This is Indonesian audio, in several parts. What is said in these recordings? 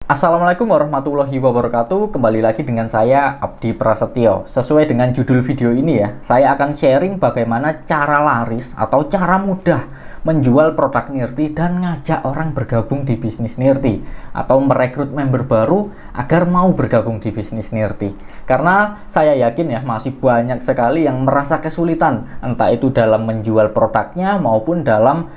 Assalamualaikum warahmatullahi wabarakatuh. Kembali lagi dengan saya Abdi Prasetyo. Sesuai dengan judul video ini ya, saya akan sharing bagaimana cara laris atau cara mudah menjual produk Nirti dan ngajak orang bergabung di bisnis Nirti atau merekrut member baru agar mau bergabung di bisnis Nirti. Karena saya yakin ya, masih banyak sekali yang merasa kesulitan, entah itu dalam menjual produknya maupun dalam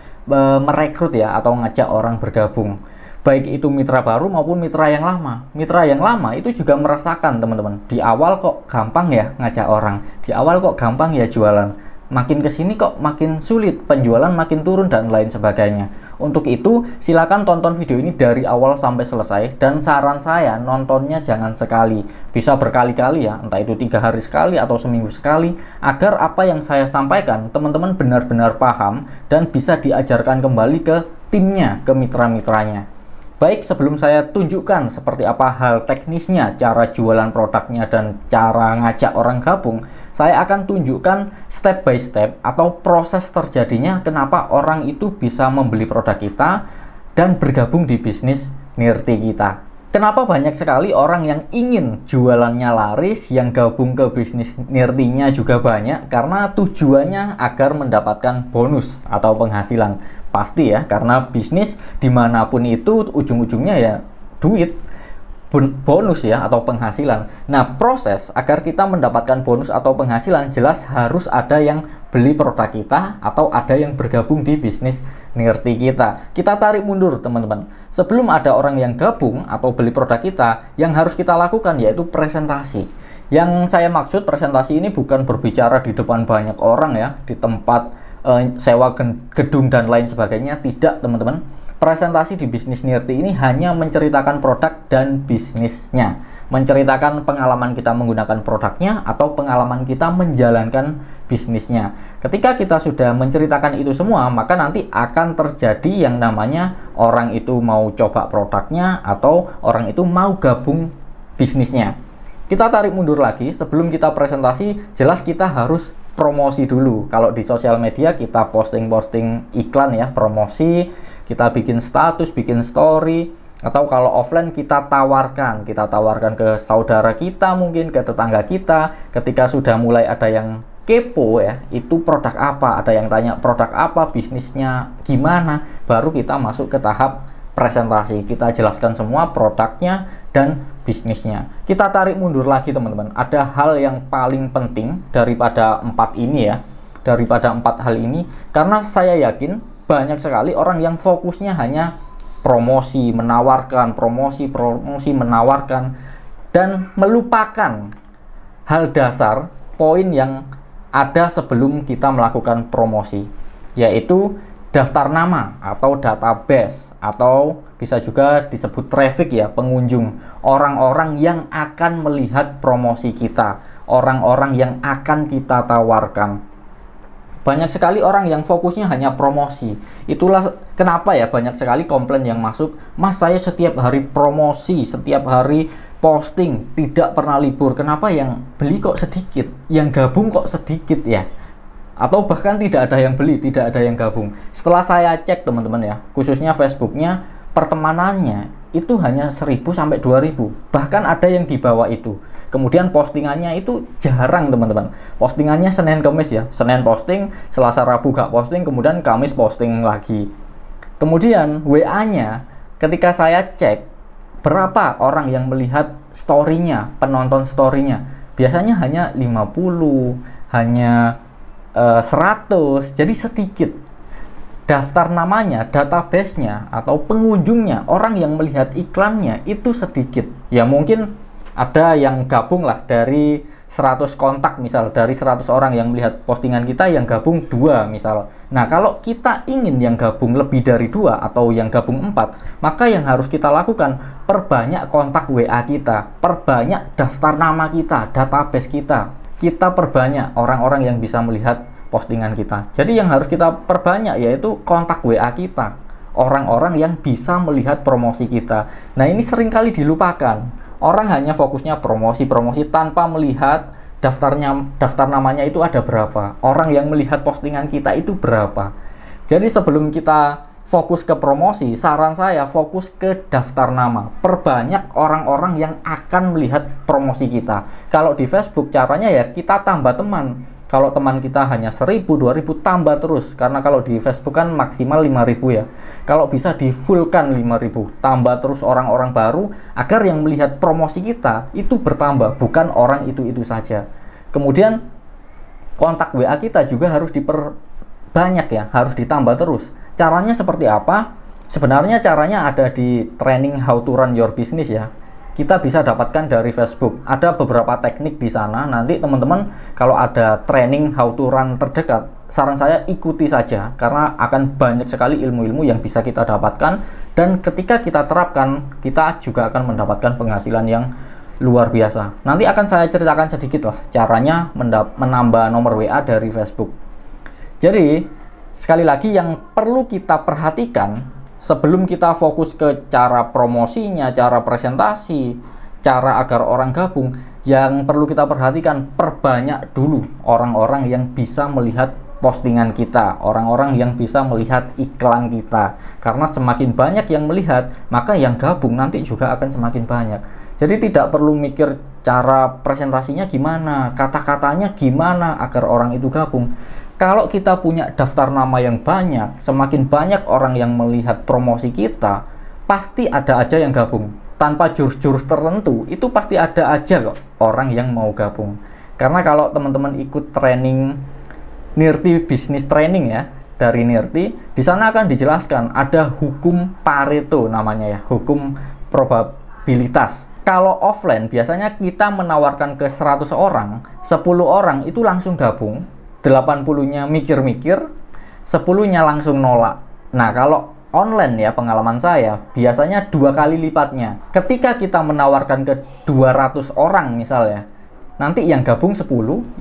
merekrut ya atau ngajak orang bergabung. Baik itu mitra baru maupun mitra yang lama. Mitra yang lama itu juga merasakan teman-teman, di awal kok gampang ya ngajak orang, di awal kok gampang ya jualan, makin kesini kok makin sulit, penjualan makin turun dan lain sebagainya. Untuk itu silakan tonton video ini dari awal sampai selesai, dan saran saya nontonnya jangan sekali, bisa berkali-kali ya, entah itu 3 hari sekali atau seminggu sekali, agar apa yang saya sampaikan teman-teman benar-benar paham dan bisa diajarkan kembali ke timnya, ke mitra-mitranya. Baik, sebelum saya tunjukkan seperti apa hal teknisnya, cara jualan produknya, dan cara ngajak orang gabung, saya akan tunjukkan step by step atau proses terjadinya kenapa orang itu bisa membeli produk kita dan bergabung di bisnis Nirti kita. Kenapa banyak sekali orang yang ingin jualannya laris, yang gabung ke bisnis Nirtinya juga banyak, karena tujuannya agar mendapatkan bonus atau penghasilan. Pasti ya, karena bisnis dimanapun itu ujung-ujungnya ya duit, bonus ya atau penghasilan. Nah, proses agar kita mendapatkan bonus atau penghasilan jelas harus ada yang beli produk kita atau ada yang bergabung di bisnis Nirti kita. Kita tarik mundur teman-teman. Sebelum ada orang yang gabung atau beli produk kita, yang harus kita lakukan yaitu presentasi. Yang saya maksud presentasi ini bukan berbicara di depan banyak orang ya, di tempat sewa gedung dan lain sebagainya. Tidak teman-teman. Presentasi di bisnis Nirti ini hanya menceritakan produk dan bisnisnya, menceritakan pengalaman kita menggunakan produknya atau pengalaman kita menjalankan bisnisnya. Ketika kita sudah menceritakan itu semua, maka nanti akan terjadi yang namanya orang itu mau coba produknya atau orang itu mau gabung bisnisnya. Kita tarik mundur lagi, sebelum kita presentasi, jelas kita harus promosi dulu. Kalau di sosial media kita posting-posting iklan ya, promosi, kita bikin status, bikin story, atau kalau offline kita tawarkan ke saudara kita, mungkin ke tetangga kita. Ketika sudah mulai ada yang kepo ya, itu produk apa, ada yang tanya produk apa, bisnisnya gimana, baru kita masuk ke tahap presentasi. Kita jelaskan semua produknya dan bisnisnya. Kita tarik mundur lagi teman-teman, ada hal yang paling penting daripada 4 ini ya, daripada 4 hal ini, karena saya yakin banyak sekali orang yang fokusnya hanya promosi, menawarkan, promosi, menawarkan, dan melupakan hal dasar, poin yang ada sebelum kita melakukan promosi, yaitu daftar nama atau database, atau bisa juga disebut traffic ya, pengunjung, orang-orang yang akan melihat promosi kita, orang-orang yang akan kita tawarkan. Banyak sekali orang yang fokusnya hanya promosi. Itulah kenapa ya banyak sekali komplain yang masuk, "Mas, saya setiap hari promosi, setiap hari posting, tidak pernah libur. Kenapa yang beli kok sedikit, yang gabung kok sedikit ya?" Atau bahkan tidak ada yang beli, tidak ada yang gabung. Setelah saya cek teman-teman ya, khususnya Facebooknya, pertemanannya itu hanya 1000 sampai 2000. Bahkan ada yang di bawah itu. Kemudian postingannya itu jarang teman-teman. Postingannya Senin Kamis ya. Senin posting, Selasa Rabu gak posting, kemudian Kamis posting lagi. Kemudian WA-nya, ketika saya cek berapa orang yang melihat story-nya, penonton story-nya, biasanya hanya 50, hanya 100, jadi sedikit. Daftar namanya, database-nya, atau pengunjungnya, orang yang melihat iklannya itu sedikit. Ya mungkin ada yang gabung lah dari 100 kontak misal, dari 100 orang yang melihat postingan kita, yang gabung 2 misal. Nah, kalau kita ingin yang gabung lebih dari 2 atau yang gabung 4, maka yang harus kita lakukan, perbanyak kontak WA kita, perbanyak daftar nama kita, database kita. Kita perbanyak orang-orang yang bisa melihat postingan kita. Jadi yang harus kita perbanyak yaitu kontak WA kita, orang-orang yang bisa melihat promosi kita. Nah, ini seringkali dilupakan. Orang hanya fokusnya promosi tanpa melihat daftar namanya itu ada berapa, orang yang melihat postingan kita itu berapa. Jadi sebelum kita fokus ke promosi, saran saya fokus ke daftar nama. Perbanyak orang-orang yang akan melihat promosi kita. Kalau di Facebook caranya ya kita tambah teman. Kalau teman kita hanya 1000, 2000, tambah terus. Karena kalau di Facebook kan maksimal 5000 ya. Kalau bisa di fullkan 5000, tambah terus orang-orang baru agar yang melihat promosi kita itu bertambah, bukan orang itu-itu saja. Kemudian kontak WA kita juga harus diperbanyak ya, harus ditambah terus. Caranya seperti apa? Sebenarnya caranya ada di training How to Run Your Business ya. Kita bisa dapatkan dari Facebook. Ada beberapa teknik di sana. Nanti teman-teman kalau ada training How to Run terdekat, saran saya ikuti saja karena akan banyak sekali ilmu-ilmu yang bisa kita dapatkan, dan ketika kita terapkan, kita juga akan mendapatkan penghasilan yang luar biasa. Nanti akan saya ceritakan sedikit lah caranya menambah nomor WA dari Facebook. Jadi sekali lagi yang perlu kita perhatikan sebelum kita fokus ke cara promosinya, cara presentasi, cara agar orang gabung, yang perlu kita perhatikan, perbanyak dulu orang-orang yang bisa melihat postingan kita, orang-orang yang bisa melihat iklan kita. Karena semakin banyak yang melihat, maka yang gabung nanti juga akan semakin banyak. Jadi tidak perlu mikir cara presentasinya gimana, kata-katanya gimana agar orang itu gabung. Kalau kita punya daftar nama yang banyak, semakin banyak orang yang melihat promosi kita, pasti ada aja yang gabung. Tanpa jurus-jurus tertentu, itu pasti ada aja kok orang yang mau gabung. Karena kalau teman-teman ikut training Nirti Business Training ya, dari Nirti, di sana akan dijelaskan ada hukum Pareto namanya ya, hukum probabilitas. Kalau offline, biasanya kita menawarkan ke 100 orang, 10 orang itu langsung gabung, 80-nya mikir-mikir, 10-nya langsung nolak. Nah, kalau online ya, pengalaman saya, biasanya 2 kali lipatnya. Ketika kita menawarkan ke 200 orang misalnya, nanti yang gabung 10,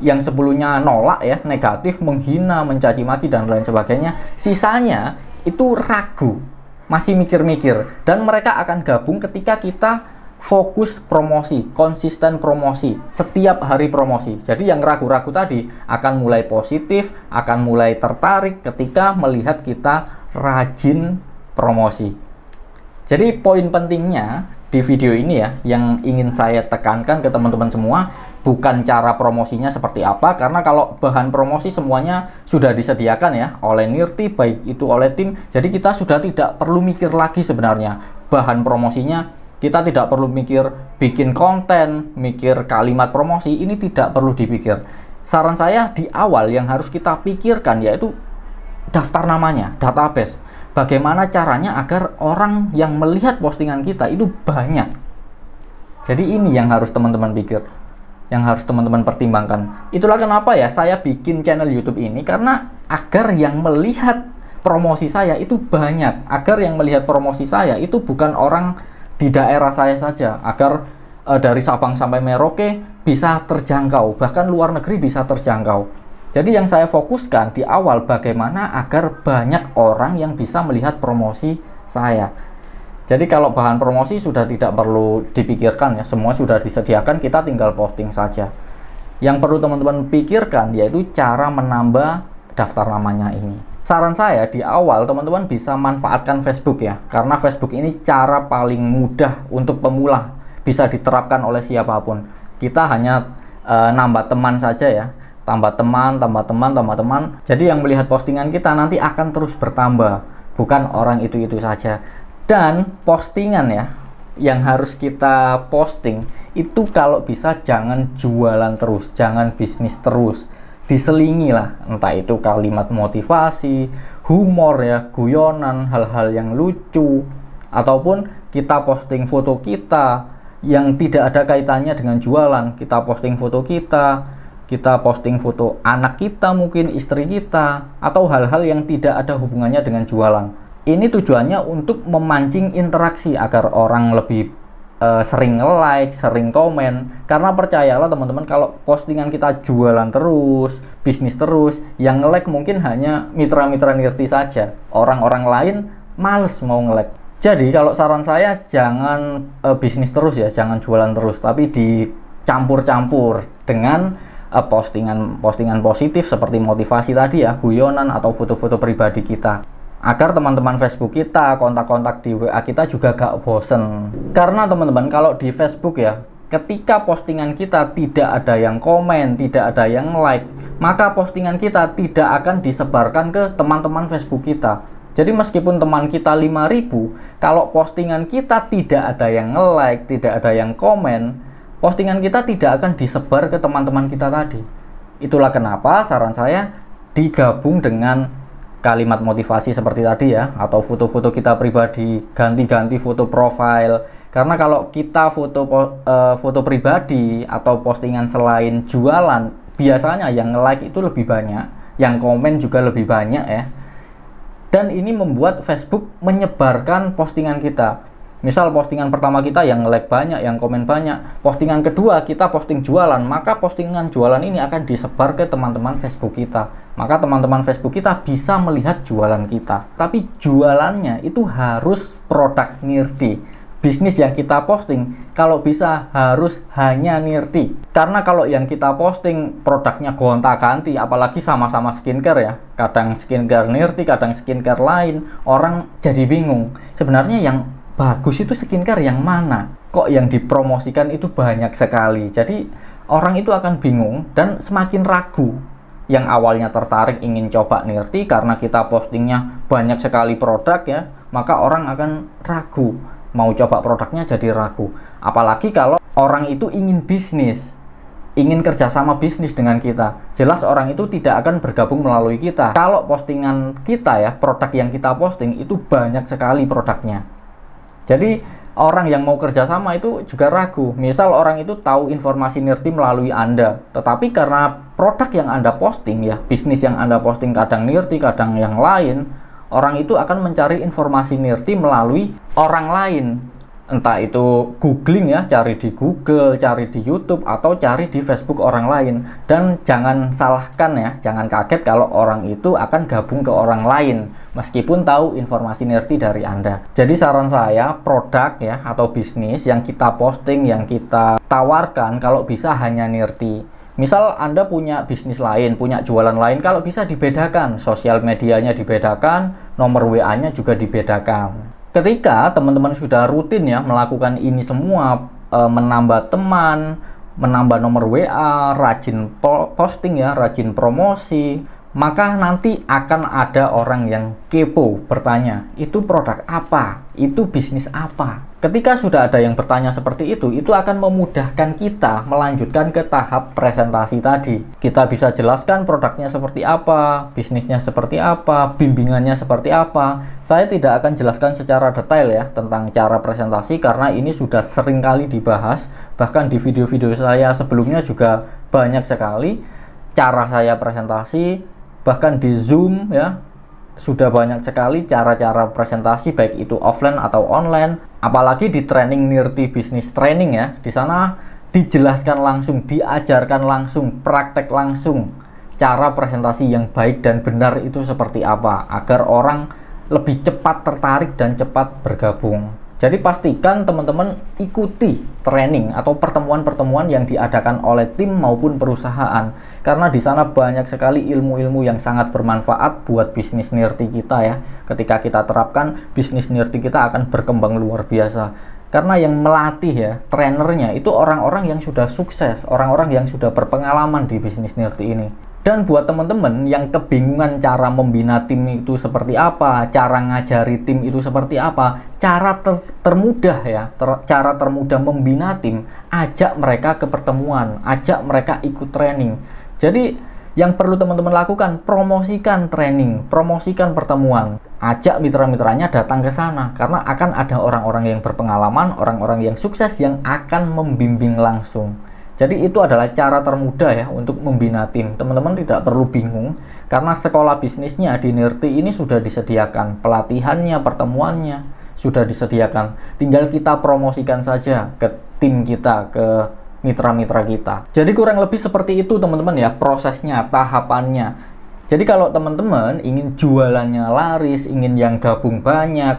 yang 10-nya nolak ya, negatif, menghina, mencaci maki, dan lain sebagainya. Sisanya itu ragu, masih mikir-mikir. Dan mereka akan gabung ketika kita fokus promosi, konsisten promosi, setiap hari promosi. Jadi yang ragu-ragu tadi akan mulai positif, akan mulai tertarik ketika melihat kita rajin promosi. Jadi poin pentingnya di video ini ya, yang ingin saya tekankan ke teman-teman semua, bukan cara promosinya seperti apa, karena kalau bahan promosi semuanya sudah disediakan ya oleh Nirti, baik itu oleh tim. Jadi kita sudah tidak perlu mikir lagi sebenarnya bahan promosinya. Kita tidak perlu mikir bikin konten, mikir kalimat promosi, ini tidak perlu dipikir. Saran saya di awal yang harus kita pikirkan yaitu daftar namanya, database. Bagaimana caranya agar orang yang melihat postingan kita itu banyak. Jadi ini yang harus teman-teman pikir, yang harus teman-teman pertimbangkan. Itulah kenapa ya saya bikin channel YouTube ini, karena agar yang melihat promosi saya itu banyak, agar yang melihat promosi saya itu bukan orang di daerah saya saja, agar dari Sabang sampai Merauke bisa terjangkau, bahkan luar negeri bisa terjangkau. Jadi yang saya fokuskan di awal bagaimana agar banyak orang yang bisa melihat promosi saya. Jadi kalau bahan promosi sudah tidak perlu dipikirkan ya, semua sudah disediakan, kita tinggal posting saja. Yang perlu teman-teman pikirkan yaitu cara menambah daftar namanya ini. Saran saya di awal teman-teman bisa manfaatkan Facebook ya, karena Facebook ini cara paling mudah untuk pemula, bisa diterapkan oleh siapapun. Kita hanya nambah teman saja ya, tambah teman, tambah teman, tambah teman. Jadi yang melihat postingan kita nanti akan terus bertambah, bukan orang itu-itu saja. Dan postingan ya, yang harus kita posting itu kalau bisa jangan jualan terus, jangan bisnis terus. Diselingi lah, entah itu kalimat motivasi, humor ya, guyonan, hal-hal yang lucu, ataupun kita posting foto kita yang tidak ada kaitannya dengan jualan. Kita posting foto kita posting foto anak kita, mungkin istri kita, atau hal-hal yang tidak ada hubungannya dengan jualan. Ini tujuannya untuk memancing interaksi agar orang lebih sering nge-like, sering komen. Karena percayalah teman-teman, kalau postingan kita jualan terus, bisnis terus, yang nge-like mungkin hanya mitra-mitra Nirti saja. Orang-orang lain males mau nge-like. Jadi kalau saran saya jangan bisnis terus ya, jangan jualan terus, tapi dicampur-campur dengan postingan positif seperti motivasi tadi ya, guyonan atau foto-foto pribadi kita. agar teman-teman Facebook kita, kontak-kontak di WA kita juga gak bosen. Karena teman-teman, kalau di Facebook ya, ketika postingan kita tidak ada yang komen, tidak ada yang like, maka postingan kita tidak akan disebarkan ke teman-teman Facebook kita. Jadi meskipun teman kita 5.000, kalau postingan kita tidak ada yang like, tidak ada yang komen, postingan kita tidak akan disebar ke teman-teman kita tadi. Itulah kenapa saran saya digabung dengan kalimat motivasi seperti tadi ya, atau foto-foto kita pribadi, ganti-ganti foto profile. Karena kalau kita foto pribadi atau postingan selain jualan, biasanya yang like itu lebih banyak, yang komen juga lebih banyak ya. Dan ini membuat Facebook menyebarkan postingan kita. Misal postingan pertama kita yang like banyak, yang komen banyak. Postingan kedua kita posting jualan, maka postingan jualan ini akan disebar ke teman-teman Facebook kita. Maka teman-teman Facebook kita bisa melihat jualan kita. Tapi jualannya itu harus produk Nirti. Bisnis yang kita posting kalau bisa harus hanya Nirti. Karena kalau yang kita posting produknya gonta-ganti, apalagi sama-sama skincare ya, kadang skincare Nirti, kadang skincare lain, orang jadi bingung. Sebenarnya yang bagus itu skincare yang mana? Kok yang dipromosikan itu banyak sekali? Jadi orang itu akan bingung dan semakin ragu. Yang awalnya tertarik ingin coba Nirti karena kita postingnya banyak sekali produk ya, maka orang akan ragu. Mau coba produknya jadi ragu. Apalagi kalau orang itu ingin bisnis, ingin kerjasama bisnis dengan kita, jelas orang itu tidak akan bergabung melalui kita. Kalau postingan kita ya, produk yang kita posting itu banyak sekali produknya. Jadi orang yang mau kerjasama itu juga ragu. Misal orang itu tahu informasi Nirti melalui Anda, tetapi karena produk yang Anda posting ya, bisnis yang Anda posting kadang Nirti, kadang yang lain, orang itu akan mencari informasi Nirti melalui orang lain. Entah itu googling ya, cari di Google, cari di YouTube, atau cari di Facebook orang lain. Dan jangan salahkan ya, jangan kaget kalau orang itu akan gabung ke orang lain meskipun tahu informasi Nirti dari Anda. Jadi saran saya, produk ya atau bisnis yang kita posting, yang kita tawarkan kalau bisa hanya Nirti. Misal Anda punya bisnis lain, punya jualan lain, kalau bisa dibedakan, sosial medianya dibedakan, nomor WA-nya juga dibedakan. Ketika teman-teman sudah rutin ya melakukan ini semua, menambah teman, menambah nomor WA, rajin posting ya, rajin promosi, maka nanti akan ada orang yang kepo bertanya, itu produk apa? Itu bisnis apa? Ketika sudah ada yang bertanya seperti itu akan memudahkan kita melanjutkan ke tahap presentasi tadi. Kita bisa jelaskan produknya seperti apa, bisnisnya seperti apa, bimbingannya seperti apa. Saya tidak akan jelaskan secara detail ya tentang cara presentasi karena ini sudah sering kali dibahas. Bahkan di video-video saya sebelumnya juga banyak sekali cara saya presentasi, bahkan di Zoom ya. Sudah banyak sekali cara-cara presentasi baik itu offline atau online. Apalagi di training Nirti Business Training ya, di sana dijelaskan langsung, diajarkan langsung, praktek langsung cara presentasi yang baik dan benar itu seperti apa agar orang lebih cepat tertarik dan cepat bergabung. Jadi pastikan teman-teman ikuti training atau pertemuan-pertemuan yang diadakan oleh tim maupun perusahaan. Karena di sana banyak sekali ilmu-ilmu yang sangat bermanfaat buat bisnis Nirti kita ya. Ketika kita terapkan, bisnis Nirti kita akan berkembang luar biasa. Karena yang melatih ya, trainernya itu orang-orang yang sudah sukses, orang-orang yang sudah berpengalaman di bisnis Nirti ini. Dan buat teman-teman yang kebingungan cara membina tim itu seperti apa, cara ngajari tim itu seperti apa, cara termudah ya, cara termudah membina tim, ajak mereka ke pertemuan, ajak mereka ikut training. Jadi yang perlu teman-teman lakukan, promosikan training, promosikan pertemuan, ajak mitra-mitranya datang ke sana, karena akan ada orang-orang yang berpengalaman, orang-orang yang sukses yang akan membimbing langsung. Jadi itu adalah cara termudah ya untuk membina tim. Teman-teman tidak perlu bingung karena sekolah bisnisnya di Nirti ini sudah disediakan. Pelatihannya, pertemuannya sudah disediakan. Tinggal kita promosikan saja ke tim kita, ke mitra-mitra kita. Jadi kurang lebih seperti itu teman-teman ya prosesnya, tahapannya. Jadi kalau teman-teman ingin jualannya laris, ingin yang gabung banyak,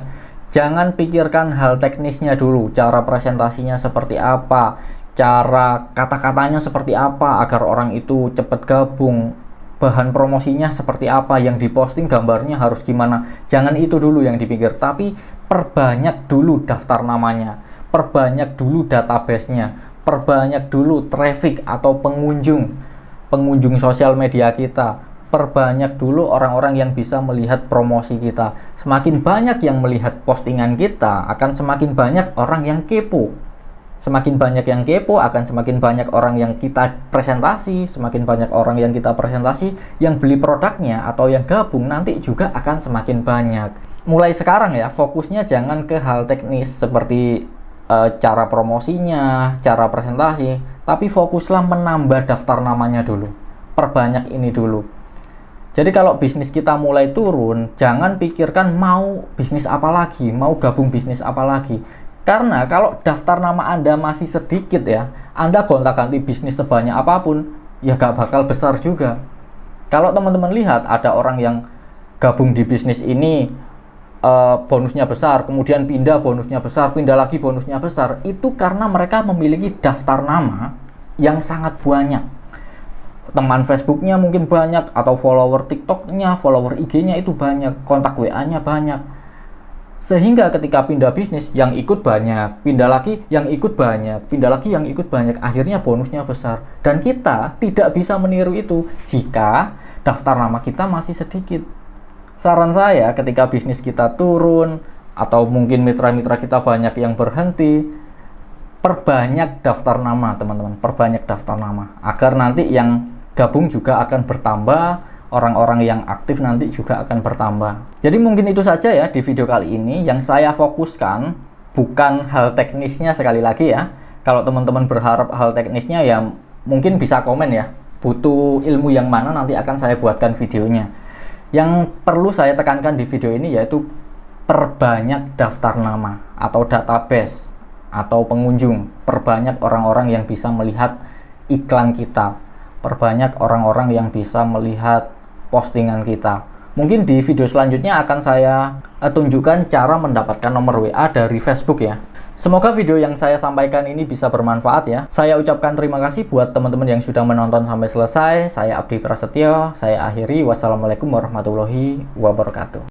jangan pikirkan hal teknisnya dulu. Cara presentasinya seperti apa, cara kata-katanya seperti apa agar orang itu cepat gabung. bahan promosinya seperti apa, yang diposting gambarnya harus gimana. Jangan itu dulu yang dipikir, tapi perbanyak dulu daftar namanya, perbanyak dulu database-nya, perbanyak dulu traffic atau pengunjung sosial media kita, perbanyak dulu orang-orang yang bisa melihat promosi kita. Semakin banyak yang melihat postingan kita, akan semakin banyak orang yang kepo. Semakin banyak yang kepo, akan semakin banyak orang yang kita presentasi. Semakin banyak orang yang kita presentasi, yang beli produknya atau yang gabung nanti juga akan semakin banyak. Mulai sekarang ya, fokusnya jangan ke hal teknis seperti cara promosinya, cara presentasi, tapi fokuslah menambah daftar namanya dulu. Perbanyak ini dulu. Jadi kalau bisnis kita mulai turun, jangan pikirkan mau bisnis apa lagi, mau gabung bisnis apa lagi. Karena kalau daftar nama Anda masih sedikit ya, Anda gonta-ganti bisnis sebanyak apapun, ya gak bakal besar juga. Kalau teman-teman lihat ada orang yang gabung di bisnis ini, bonusnya besar, kemudian pindah bonusnya besar, pindah lagi bonusnya besar, itu karena mereka memiliki daftar nama yang sangat banyak. Teman Facebooknya mungkin banyak, atau follower TikToknya, follower IG-nya itu banyak, kontak WA-nya banyak. Sehingga ketika pindah bisnis, yang ikut banyak, pindah lagi yang ikut banyak, pindah lagi yang ikut banyak, akhirnya bonusnya besar. Dan kita tidak bisa meniru itu jika daftar nama kita masih sedikit. Saran saya, ketika bisnis kita turun, atau mungkin mitra-mitra kita banyak yang berhenti, perbanyak daftar nama teman-teman, perbanyak daftar nama, agar nanti yang gabung juga akan bertambah, orang-orang yang aktif nanti juga akan bertambah. Jadi mungkin itu saja ya di video kali ini. Yang saya fokuskan bukan hal teknisnya, sekali lagi ya. Kalau teman-teman berharap hal teknisnya ya mungkin bisa komen ya. Butuh ilmu yang mana, nanti akan saya buatkan videonya. Yang perlu saya tekankan di video ini yaitu perbanyak daftar nama atau database atau pengunjung. Perbanyak orang-orang yang bisa melihat iklan kita. Perbanyak orang-orang yang bisa melihat postingan kita. Mungkin di video selanjutnya akan saya tunjukkan cara mendapatkan nomor WA dari Facebook ya. Semoga video yang saya sampaikan ini bisa bermanfaat ya. Saya ucapkan terima kasih buat teman-teman yang sudah menonton sampai selesai. Saya Abdi Prasetyo, saya akhiri. Wassalamualaikum warahmatullahi wabarakatuh.